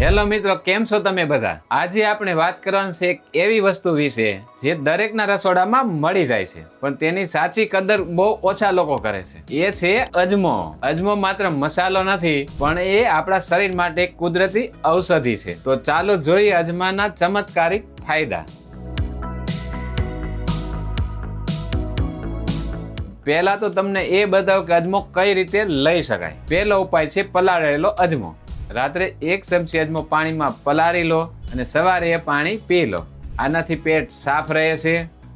Hello મિત્રો, કેમ છો તમે બધા? આજે આપણે વાત કરવાની છે એક એવી વસ્તુ વિશે જે દરેકના રસોડામાં મળી જાય છે, પણ તેની સાચી કદર બહુ ઓછા લોકો કરે છે. એ છે અજમો. અજમો માત્ર મસાલો નથી, પણ એ આપણા શરીર માટે એક કુદરતી ઔષધિ છે. તો ચાલો જોઈએ અજમાના ચમત્કારિક ફાયદા. પહેલા તો તમને એ બતાવો કે અજમો કઈ રીતે લઈ શકાય. પહેલો ઉપાય છે પલાળેલો અજમો. રાત્રે 1 ચમચી અજમો પાણીમાં પલાળી લો અને સવારે એ પાણી પી લો. આનાથી પેટ સાફ રહે છે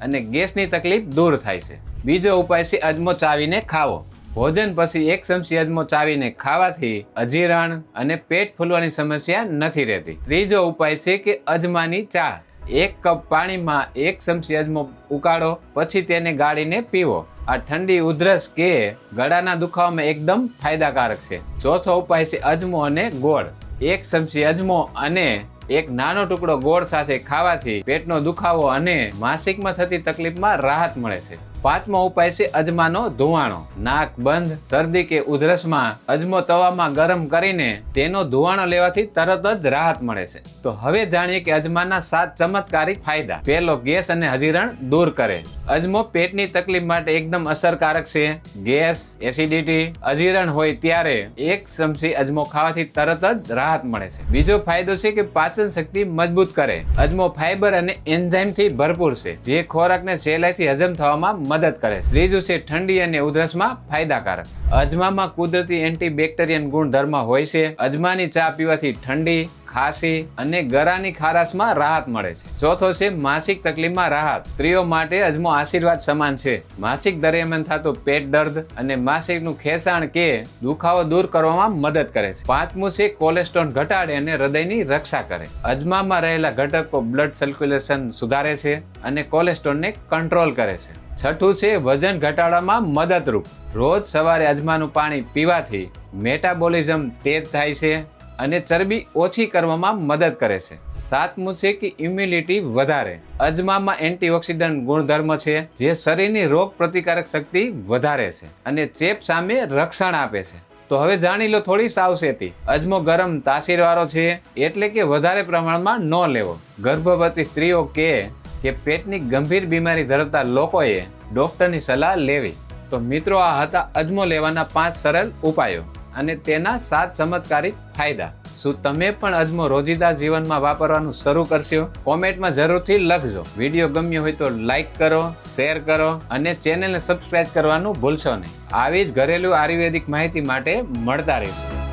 અને ગેસની તકલીફ દૂર થાય છે. બીજો ઉપાય છે અજમો ચાવીને ખાવો. ભોજન પછી 1 ચમચી અજમો ચાવીને ખાવાથી અજીરણ અને પેટ ફૂલવાની સમસ્યા નથી રહેતી. ત્રીજો ઉપાય છે કે અજમાની ચા. 1 કપ પાણીમાં 1 ચમચી અજમો ઉકાળો, પછી તેને ગાળીને પીવો. આ ઠંડી ઉધરસ કે ગળાના દુખાવામાં એકદમ ફાયદાકારક છે. ચોથો ઉપાય છે અજમો અને ગોળ. 1 ચમચી અજમો અને એક નાનો ટુકડો ગોળ સાથે ખાવાથી પેટનો દુખાવો અને માસિકમાં થતી તકલીફમાં રાહત મળે છે. પાંચમો ઉપાય છે અજમાનો ધુવાણો. નાક બંધ, શરદી કે ઉધરસમાં અજમો તવામાં ગરમ કરીને તેનો ધુવાણો લેવાથી તરત જ રાહત મળે છે. તો હવે જાણીએ કે અજમાના 7 ચમત્કારિક ફાયદા. પહેલો, ગેસ અને અજીરણ દૂર કરે. અજમો પેટની તકલીફ માટે એકદમ અસરકારક છે. ગેસ, એસિડિટી, અજીરણ હોય ત્યારે 1 ચમચી અજમો ખાવાથી તરત જ રાહત મળે છે. બીજો ફાયદો છે કે પાચન શક્તિ મજબૂત કરે. અજમો ફાઈબર અને એન્ઝાઇમથી ભરપૂર છે, જે ખોરાકને સહેલાઈથી હજમ થવામાં મદદ કરે છે. ત્રીજું છે ઠંડી અને ઉધરસમાં ફાયદાકારક. અજમામાં કુદરતી એન્ટીબેક્ટેરિયન ગુણધર્મ હોય છે. અજમાની ચા પીવાથી ઠંડી, ખાંસી અને ગળાની ખારાશમાં રાહત મળે છે. ચોથો છે માસિક તકલીફમાં રાહત. સ્ત્રીઓ માટે અજમો આશીર્વાદ સમાન છે. માસિક દરમિયાન થતું પેટ દર્દ અને માસિકનું ખેંચાણ કે દુખાવો દૂર કરવામાં મદદ કરે છે. પાંચમું છે કોલેસ્ટ્રોલ ઘટાડે અને હૃદયની રક્ષા કરે. અજમામાં રહેલા ઘટકો બ્લડ સર્ક્યુલેશન સુધારે છે અને કોલેસ્ટ્રોલને કંટ્રોલ કરે છે. છઠ્ઠું છે વજન ઘટાડવામાં મદદરૂપ. રોજ સવારે અજમાનું પાણી પીવાથી મેટાબોલિઝમ તેજ થાય છે અને ચરબી ઓછી કરવામાં મદદ કરે છે. સાતમું છે કે ઇમ્યુનિટી વધારે. અજમામાં એન્ટીઓક્સિડન્ટ ગુણધર્મ છે, જે શરીરની રોગ પ્રતિકારક શક્તિ વધારે છે અને ચેપ સામે રક્ષણ આપે છે. તો હવે જાણી લો થોડી સાવચેતી. અજમો ગરમ તાસીરવાળો છે, એટલે કે વધારે પ્રમાણમાં ન લેવો. ગર્ભવતી સ્ત્રીઓ કે પેટની ગંભીર બીમારી ધરાવતા લોકોએ ડોક્ટરની સલાહ લેવી. તો મિત્રો, આ હતા અજમો લેવાના 5 સરળ ઉપાયો અને તેના 7 ચમત્કારિક ફાયદા. શું તમે પણ અજમો રોજિંદા જીવનમાં વાપરવાનું શરૂ કરશો? કોમેન્ટમાં જરૂરથી લખજો. વિડીયો ગમ્યો હોય તો લાઈક કરો, શેર કરો અને ચેનલને સબસ્ક્રાઇબ કરવાનું ભૂલશો નહીં. આવી જ ઘરેલું આયુર્વેદિક માહિતી માટે મળતા રહેશો.